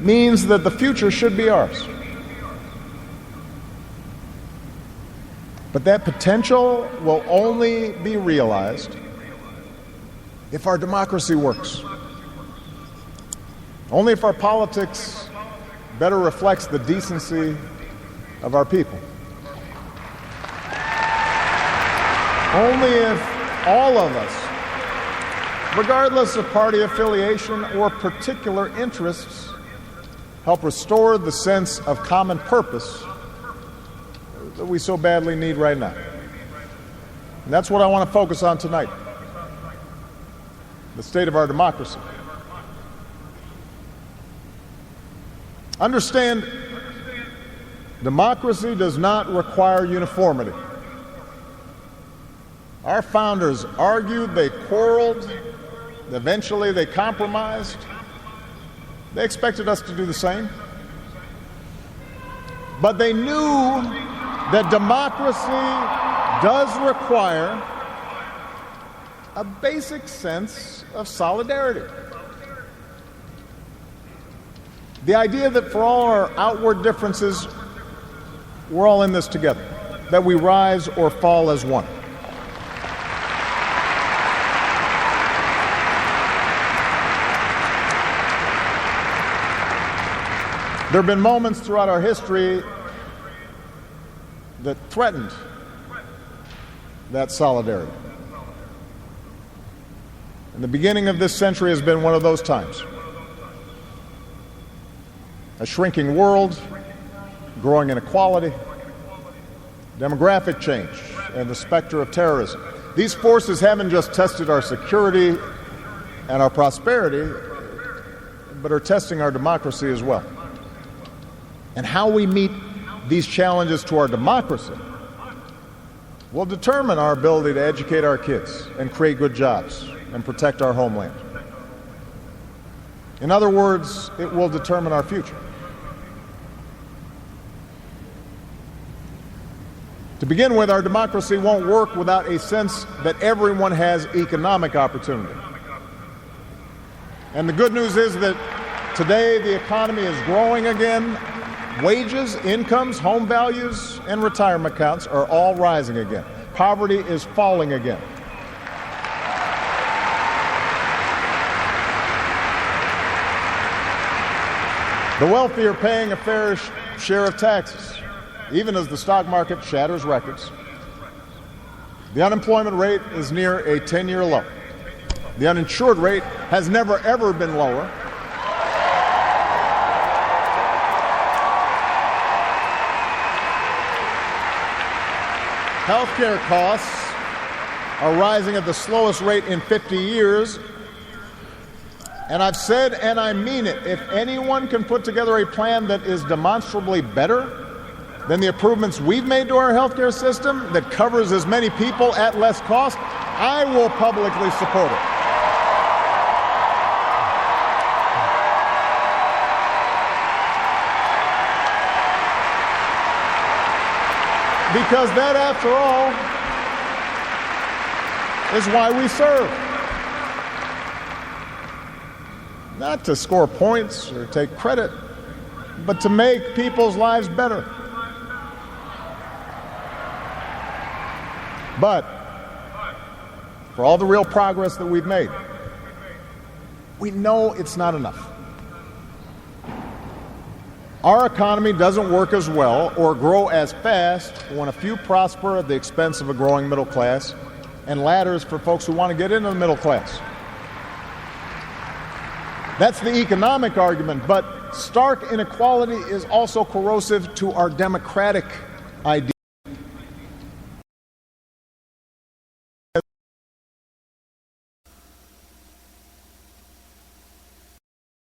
means that the future should be ours. But that potential will only be realized if our democracy works. Only if our politics better reflects the decency of our people. Only if all of us, regardless of party affiliation or particular interests, help restore the sense of common purpose that we so badly need right now. And that's what I want to focus on tonight: the state of our democracy. Understand, democracy does not require uniformity. Our founders argued, they quarreled, eventually they compromised. They expected us to do the same. But they knew that democracy does require a basic sense of solidarity. The idea that for all our outward differences, we're all in this together, that we rise or fall as one. There have been moments throughout our history that threatened that solidarity. And the beginning of this century has been one of those times. A shrinking world, growing inequality, demographic change, and the specter of terrorism. These forces haven't just tested our security and our prosperity, but are testing our democracy as well. And how we meet these challenges to our democracy will determine our ability to educate our kids and create good jobs and protect our homeland. In other words, it will determine our future. To begin with, our democracy won't work without a sense that everyone has economic opportunity. And the good news is that today the economy is growing again. Wages, incomes, home values, and retirement accounts are all rising again. Poverty is falling again. The wealthy are paying a fair share of taxes, even as the stock market shatters records. The unemployment rate is near a 10-year low. The uninsured rate has never, ever been lower. Healthcare costs are rising at the slowest rate in 50 years. And I've said, and I mean it, if anyone can put together a plan that is demonstrably better than the improvements we've made to our healthcare system, that covers as many people at less cost, I will publicly support it. Because that, after all, is why we serve. Not to score points or take credit, but to make people's lives better. But for all the real progress that we've made, we know it's not enough. Our economy doesn't work as well or grow as fast when a few prosper at the expense of a growing middle class and ladders for folks who want to get into the middle class. That's the economic argument, but stark inequality is also corrosive to our democratic idea.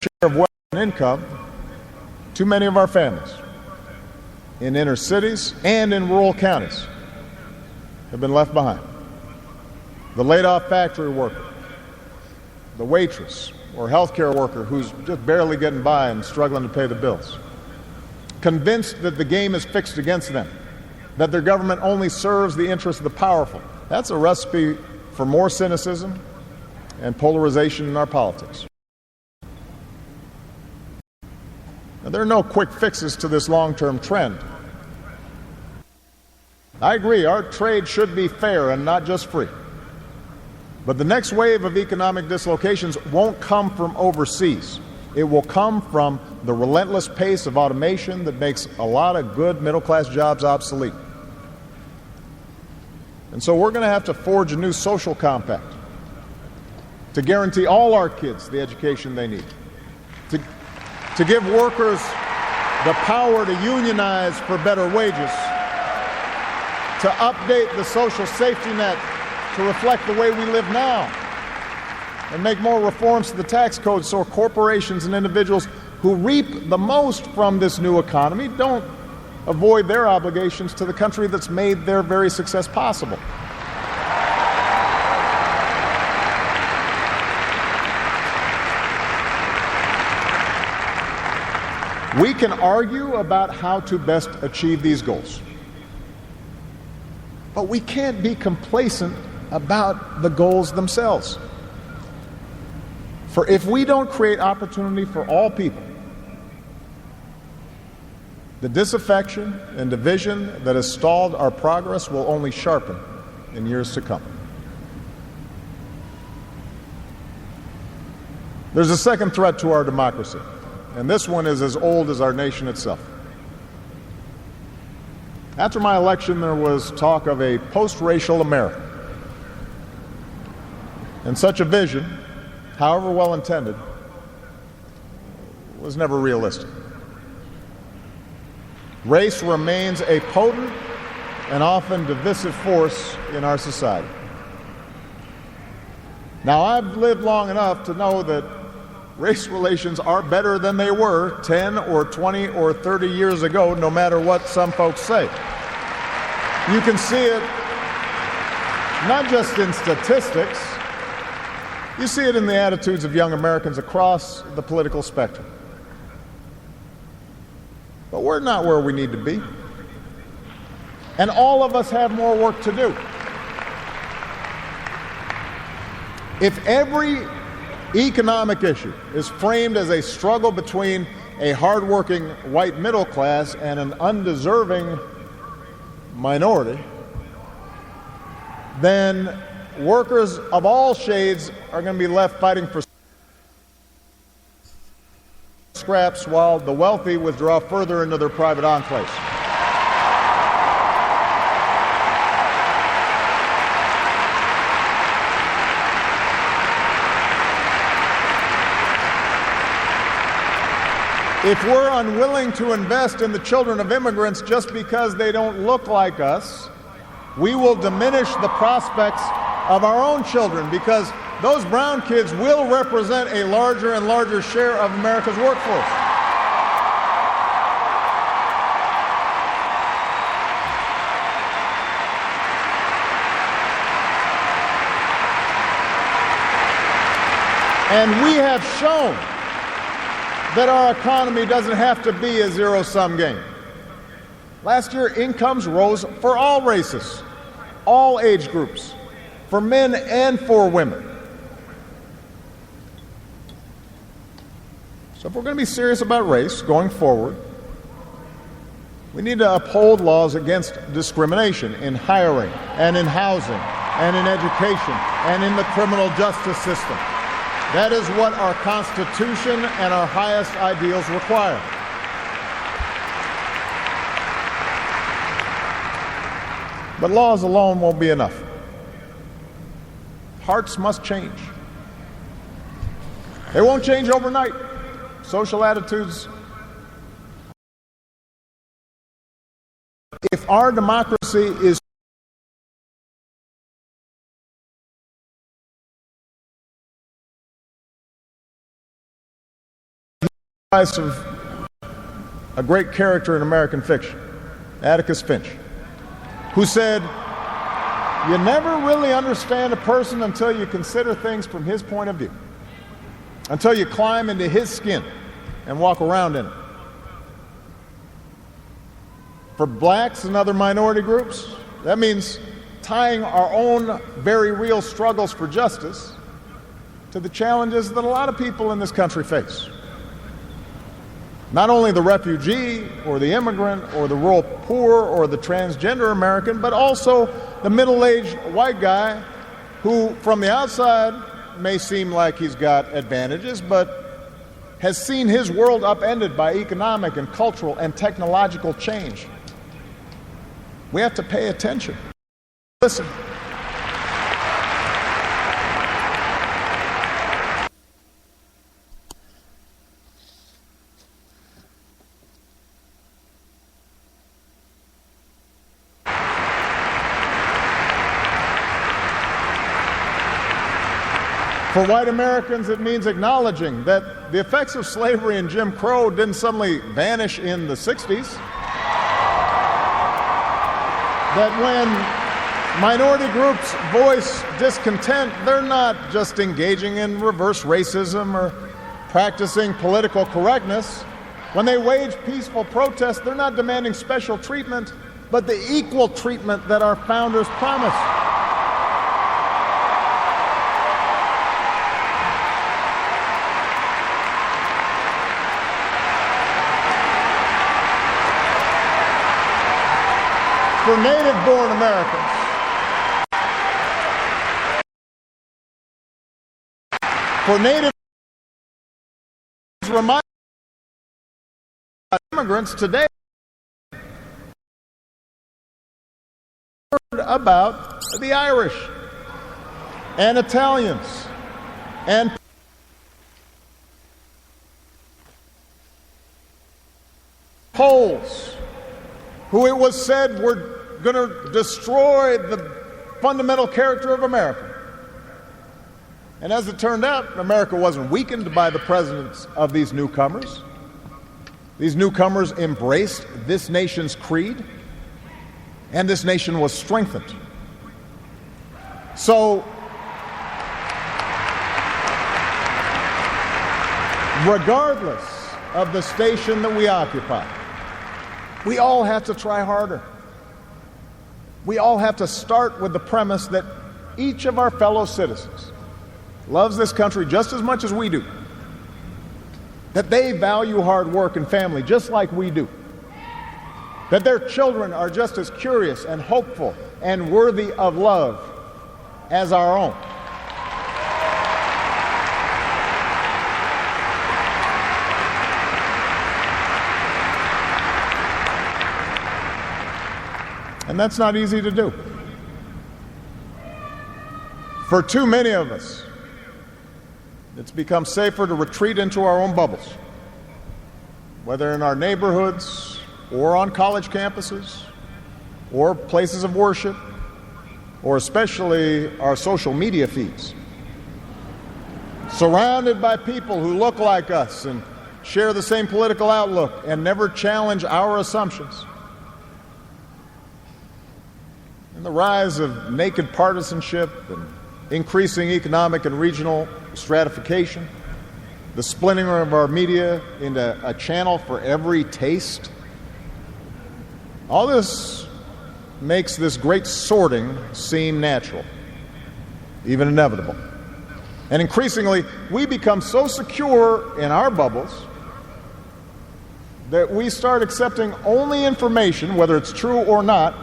Share of wealth and income, too many of our families in inner cities and in rural counties have been left behind. The laid-off factory worker, the waitress or healthcare worker who's just barely getting by and struggling to pay the bills, convinced that the game is fixed against them, that their government only serves the interests of the powerful. That's a recipe for more cynicism and polarization in our politics. Now, there are no quick fixes to this long-term trend. I agree, our trade should be fair and not just free. But the next wave of economic dislocations won't come from overseas. It will come from the relentless pace of automation that makes a lot of good middle-class jobs obsolete. And so we're going to have to forge a new social compact to guarantee all our kids the education they need, to give workers the power to unionize for better wages, to update the social safety net to reflect the way we live now, and make more reforms to the tax code so corporations and individuals who reap the most from this new economy don't avoid their obligations to the country that's made their very success possible. We can argue about how to best achieve these goals, but we can't be complacent about the goals themselves. For if we don't create opportunity for all people, the disaffection and division that has stalled our progress will only sharpen in years to come. There's a second threat to our democracy, and this one is as old as our nation itself. After my election, there was talk of a post-racial America. And such a vision, however well intended, was never realistic. Race remains a potent and often divisive force in our society. Now, I've lived long enough to know that race relations are better than they were 10 or 20 or 30 years ago, no matter what some folks say. You can see it not just in statistics, you see it in the attitudes of young Americans across the political spectrum. But we're not where we need to be. And all of us have more work to do. If every economic issue is framed as a struggle between a hardworking white middle class and an undeserving minority, then workers of all shades are going to be left fighting for scraps while the wealthy withdraw further into their private enclaves. If we're unwilling to invest in the children of immigrants just because they don't look like us, we will diminish the prospects of our own children, because those brown kids will represent a larger and larger share of America's workforce. And we have shown that our economy doesn't have to be a zero-sum game. Last year, incomes rose for all races, all age groups, for men and for women. So if we're going to be serious about race going forward, we need to uphold laws against discrimination in hiring and in housing and in education and in the criminal justice system. That is what our Constitution and our highest ideals require. But laws alone won't be enough. Hearts must change. They won't change overnight. Social attitudes. If our democracy is of a great character in American fiction, Atticus Finch, who said, "You never really understand a person until you consider things from his point of view, until you climb into his skin and walk around in it." For blacks and other minority groups, that means tying our own very real struggles for justice to the challenges that a lot of people in this country face. Not only the refugee or the immigrant or the rural poor or the transgender American, but also the middle-aged white guy who, from the outside, may seem like he's got advantages, but has seen his world upended by economic and cultural and technological change. We have to pay attention. Listen. For white Americans, it means acknowledging that the effects of slavery and Jim Crow didn't suddenly vanish in the 60s. That when minority groups voice discontent, they're not just engaging in reverse racism or practicing political correctness. When they wage peaceful protest, they're not demanding special treatment, but the equal treatment that our founders promised. For native-born Americans, for native remind immigrants today about the Irish and Italians and Poles, who it was said were going to destroy the fundamental character of America. And as it turned out, America wasn't weakened by the presence of these newcomers. These newcomers embraced this nation's creed, and this nation was strengthened. So, regardless of the station that we occupy, we all have to try harder. We all have to start with the premise that each of our fellow citizens loves this country just as much as we do, that they value hard work and family just like we do, that their children are just as curious and hopeful and worthy of love as our own. And that's not easy to do. For too many of us, it's become safer to retreat into our own bubbles, whether in our neighborhoods or on college campuses or places of worship, or especially our social media feeds. Surrounded by people who look like us and share the same political outlook and never challenge our assumptions. And the rise of naked partisanship and increasing economic and regional stratification, the splintering of our media into a channel for every taste, all this makes this great sorting seem natural, even inevitable. And increasingly, we become so secure in our bubbles that we start accepting only information, whether it's true or not,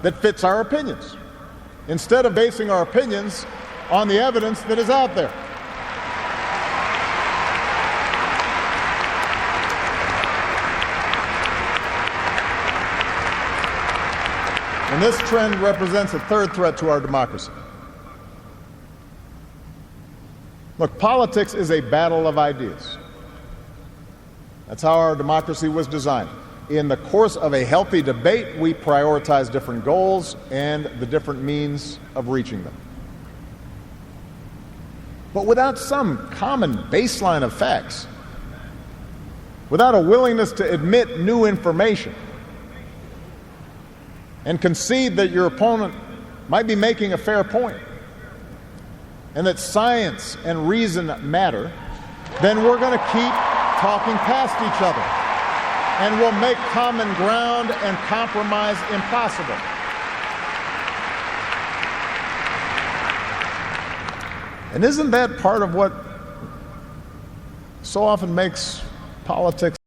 that fits our opinions, instead of basing our opinions on the evidence that is out there. And this trend represents a third threat to our democracy. Look, politics is a battle of ideas. That's how our democracy was designed. In the course of a healthy debate, we prioritize different goals and the different means of reaching them. But without some common baseline of facts, without a willingness to admit new information and concede that your opponent might be making a fair point and that science and reason matter, then we're going to keep talking past each other, and will make common ground and compromise impossible. And isn't that part of what so often makes politics